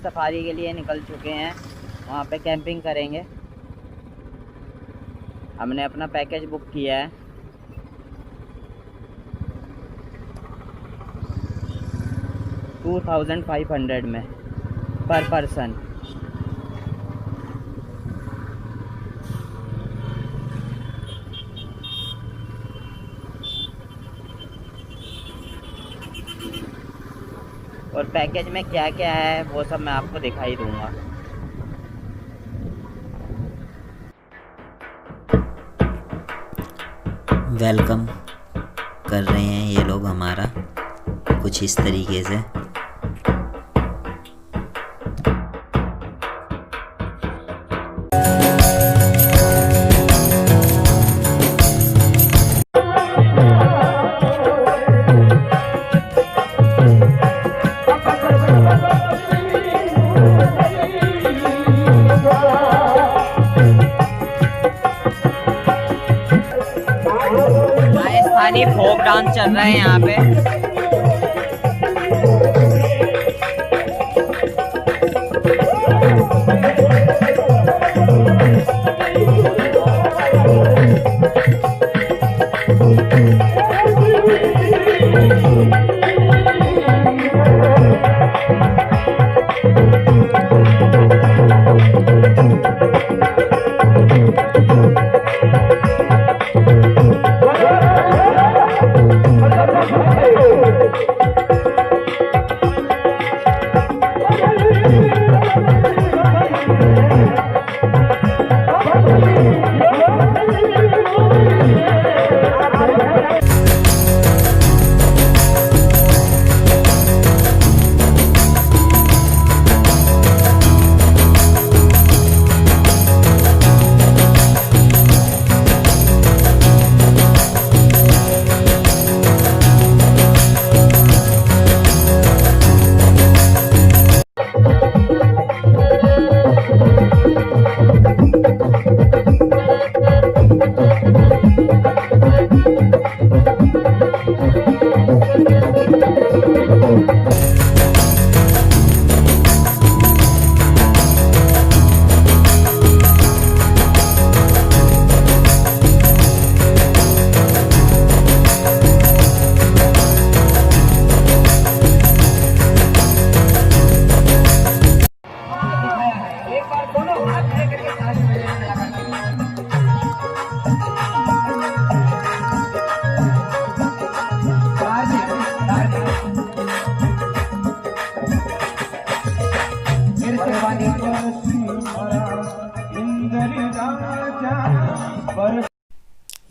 Safari के लिए निकल चुके हैं। वहाँ पे कैंपिंग करेंगे। हमने अपना पैकेज बुक किया है। $2500 में पर पर्सन। और पैकेज में क्या क्या है वो सब मैं आपको दिखाई दूंगा। वेलकम कर रहे हैं ये लोग हमारा कुछ इस तरीके से। राजस्थानी फोक डांस चल रहा है यहाँ पे।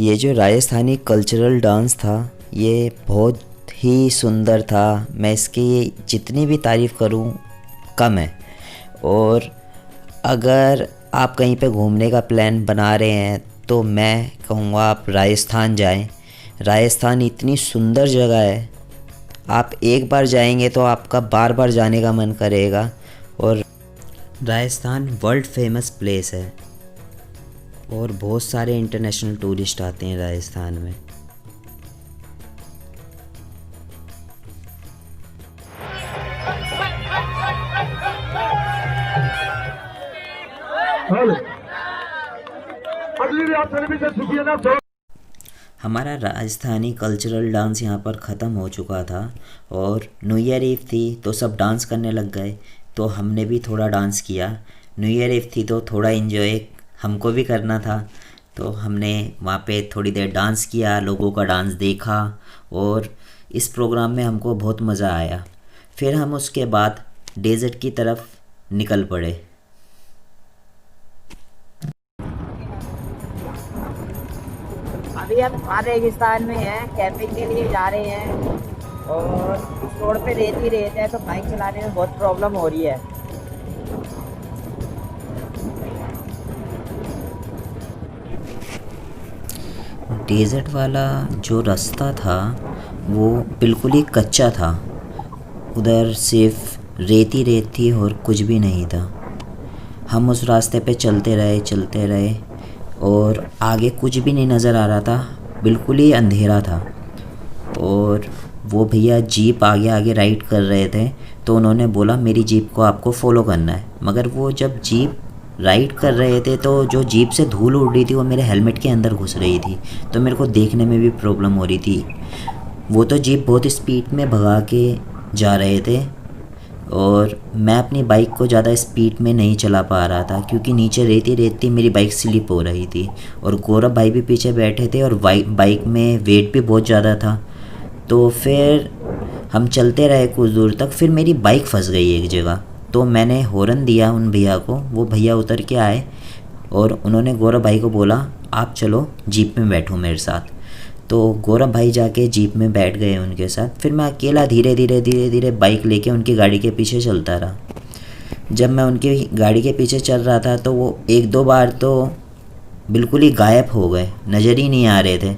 ये जो राजस्थानी कल्चरल डांस था ये बहुत ही सुंदर था। मैं इसकी जितनी भी तारीफ़ करूं कम है। और अगर आप कहीं पे घूमने का प्लान बना रहे हैं तो मैं कहूँगा आप राजस्थान जाएं। राजस्थान इतनी सुंदर जगह है, आप एक बार जाएंगे तो आपका बार बार जाने का मन करेगा। और राजस्थान वर्ल्ड फेमस प्लेस है और बहुत सारे इंटरनेशनल टूरिस्ट आते हैं राजस्थान में। हमारा राजस्थानी कल्चरल डांस यहाँ पर ख़त्म हो चुका था और न्यू ईयर ईव थी तो सब डांस करने लग गए, तो हमने भी थोड़ा डांस किया। न्यू ईयर ईव थी तो थोड़ा एंजॉय हमको भी करना था, तो हमने वहाँ पे थोड़ी देर डांस किया, लोगों का डांस देखा और इस प्रोग्राम में हमको बहुत मज़ा आया। फिर हम उसके बाद डेजर्ट की तरफ निकल पड़े। अभी हम रेगिस्तान में हैं, कैंपिंग के लिए जा रहे हैं और इस रोड पे रेत ही रेत है तो बाइक चलाने में बहुत प्रॉब्लम हो रही है। डेजर्ट वाला जो रास्ता था वो बिल्कुल ही कच्चा था, उधर सिर्फ रेत ही रेत थी और कुछ भी नहीं था। हम उस रास्ते पे चलते रहे और आगे कुछ भी नहीं नज़र आ रहा था, बिल्कुल ही अंधेरा था। और वो भैया जीप आगे आगे राइड कर रहे थे, तो उन्होंने बोला मेरी जीप को आपको फॉलो करना है। मगर वो जब जीप राइड कर रहे थे तो जो जीप से धूल उड़ रही थी वो मेरे हेलमेट के अंदर घुस रही थी, तो मेरे को देखने में भी प्रॉब्लम हो रही थी। वो तो जीप बहुत स्पीड में भगा के जा रहे थे और मैं अपनी बाइक को ज़्यादा स्पीड में नहीं चला पा रहा था, क्योंकि नीचे रेती रेती मेरी बाइक स्लिप हो रही थी। और गौरव भाई भी पीछे बैठे थे और बाइक में वेट भी बहुत ज़्यादा था। तो फिर हम चलते रहे कुछ दूर तक, फिर मेरी बाइक फंस गई एक जगह। तो मैंने हॉर्न दिया उन भैया को, वो भैया उतर के आए और उन्होंने गौरव भाई को बोला आप चलो जीप में बैठो मेरे साथ। तो गौरव भाई जाके जीप में बैठ गए उनके साथ। फिर मैं अकेला धीरे धीरे बाइक लेके उनकी गाड़ी के पीछे चलता रहा। जब मैं उनकी गाड़ी के पीछे चल रहा था तो वो एक दो बार तो बिल्कुल ही गायब हो गए, नज़र ही नहीं आ रहे थे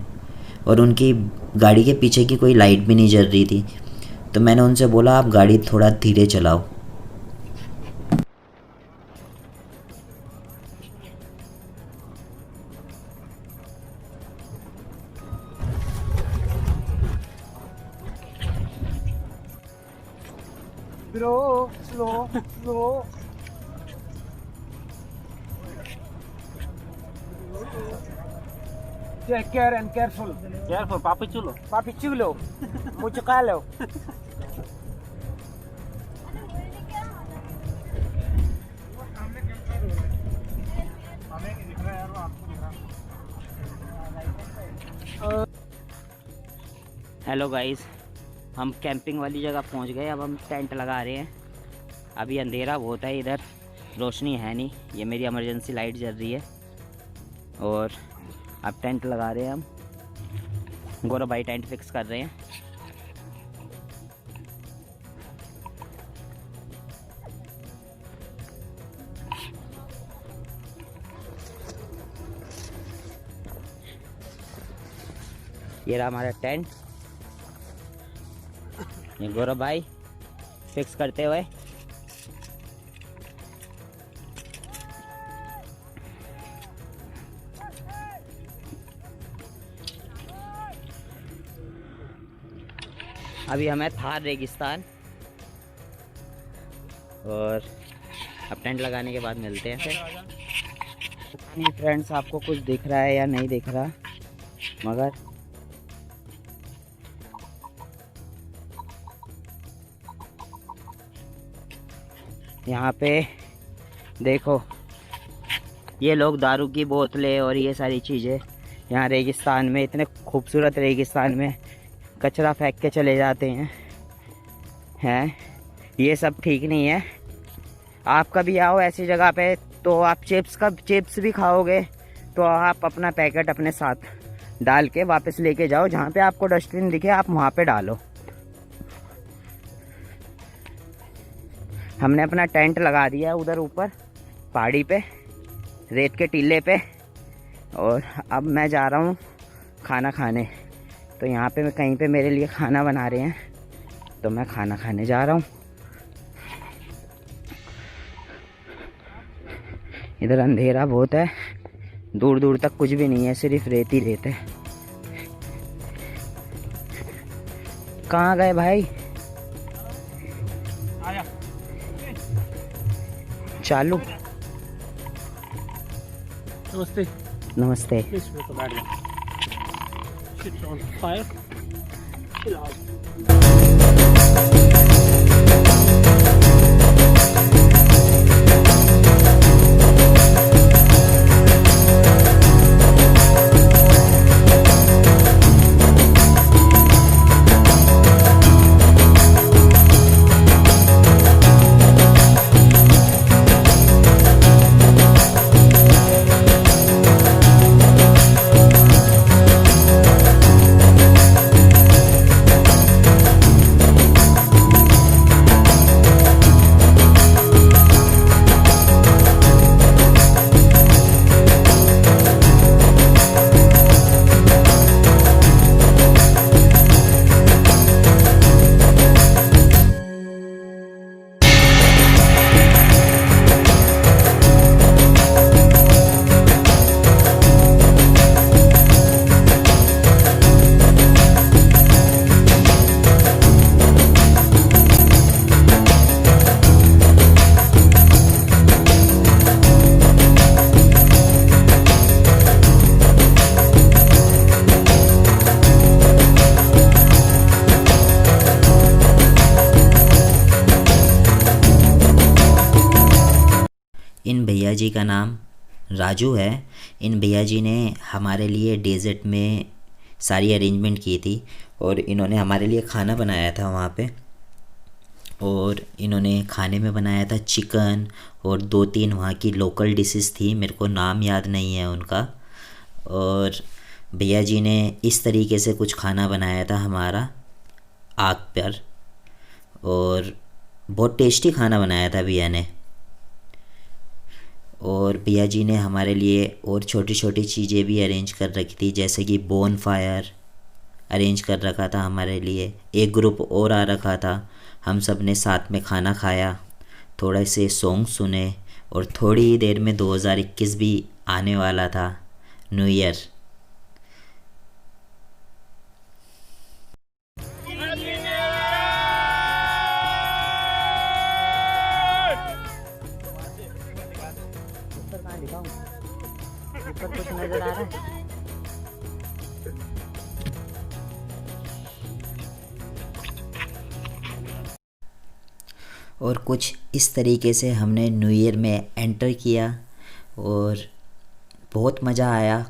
और उनकी गाड़ी के पीछे की कोई लाइट भी नहीं जल रही थी। तो मैंने उनसे बोला आप गाड़ी थोड़ा धीरे चलाओ। Slow. Take care and careful. Careful, Papi Chulo. Papi chulo. Mucho calo. Hello guys, हम कैंपिंग वाली जगह पहुंच गए। अब हम टेंट लगा रहे हैं। अभी अंधेरा बहुत है, इधर रोशनी है नहीं। ये मेरी इमरजेंसी लाइट जल रही है और अब टेंट लगा रहे हैं हम। गौरव भाई टेंट फिक्स कर रहे हैं। ये रहा हमारा टेंट। ये गौरव भाई फिक्स करते हुए। अभी हमें थार रेगिस्तान और अब टेंट लगाने के बाद मिलते हैं। पता नहीं फ्रेंड्स आपको कुछ दिख रहा है या नहीं दिख रहा, मगर यहाँ पे देखो ये लोग दारू की बोतलें और ये सारी चीज़ें यहाँ रेगिस्तान में, इतने खूबसूरत रेगिस्तान में कचरा फेंक के चले जाते हैं। ये सब ठीक नहीं है। आप कभी आओ ऐसी जगह पे तो आप चिप्स भी खाओगे तो आप अपना पैकेट अपने साथ डाल के वापस लेके जाओ। जहाँ पे आपको डस्टबिन दिखे आप वहाँ पे डालो। हमने अपना टेंट लगा दिया है उधर ऊपर पहाड़ी पे, रेत के टीले पे, और अब मैं जा रहा हूँ खाना खाने। तो यहाँ पे मैं कहीं पे मेरे लिए खाना बना रहे हैं, तो मैं खाना खाने जा रहा हूँ। इधर अंधेरा बहुत है, दूर दूर तक कुछ भी नहीं है, सिर्फ रेत ही रेत है। कहाँ गए भाई? चालू। Namaste. नमस्ते। Please make a bad one. Sit on fire. Chill out. जी का नाम राजू है। इन भैया जी ने हमारे लिए डेज़र्ट में सारी अरेंजमेंट की थी और इन्होंने हमारे लिए खाना बनाया था वहाँ पे। और इन्होंने खाने में बनाया था चिकन और 2-3 वहाँ की लोकल डिशेस थी, मेरे को नाम याद नहीं है उनका। और भैया जी ने इस तरीके से कुछ खाना बनाया था हमारा आग पर, और बहुत टेस्टी खाना बनाया था भैया ने। और भैया जी ने हमारे लिए और छोटी छोटी चीज़ें भी अरेंज कर रखी थी, जैसे कि बोन फायर अरेंज कर रखा था हमारे लिए। एक ग्रुप और आ रखा था, हम सब ने साथ में खाना खाया, थोड़े से सॉन्ग सुने, और थोड़ी ही देर में 2021 भी आने वाला था, न्यू ईयर। ऊपर कुछ नजर आ रहा है? और कुछ इस तरीके से हमने न्यू ईयर में एंटर किया और बहुत मज़ा आया।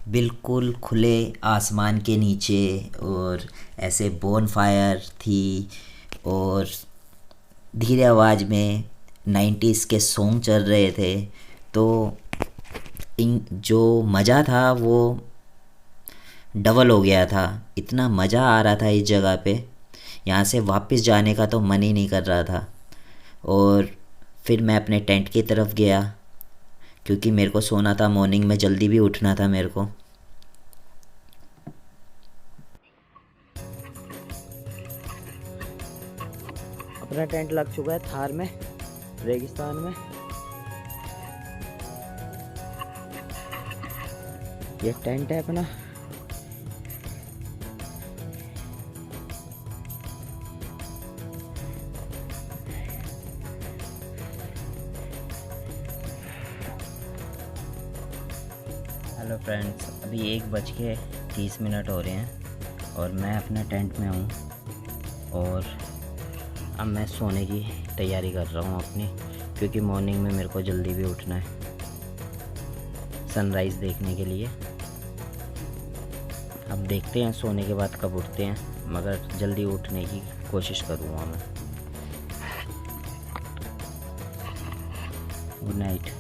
बिल्कुल खुले आसमान के नीचे और ऐसे बोन फायर थी और धीरे आवाज़ में 90s के सॉन्ग चल रहे थे। तो इन जो मज़ा था वो डबल हो गया था, इतना मज़ा आ रहा था इस जगह पे, यहाँ से वापस जाने का तो मन ही नहीं कर रहा था। और फिर मैं अपने टेंट की तरफ गया क्योंकि मेरे को सोना था, मॉर्निंग में जल्दी भी उठना था मेरे को। अपना टेंट लग चुका है थार में, रेगिस्तान में। ये टेंट है अपना। हेलो फ्रेंड्स, अभी 1:30 हो रहे हैं और मैं अपने टेंट में हूँ और अब मैं सोने की तैयारी कर रहा हूँ अपनी, क्योंकि मॉर्निंग में मेरे को जल्दी भी उठना है सनराइज़ देखने के लिए। अब देखते हैं सोने के बाद कब उठते हैं, मगर जल्दी उठने की कोशिश करूँगा मैं। Good night.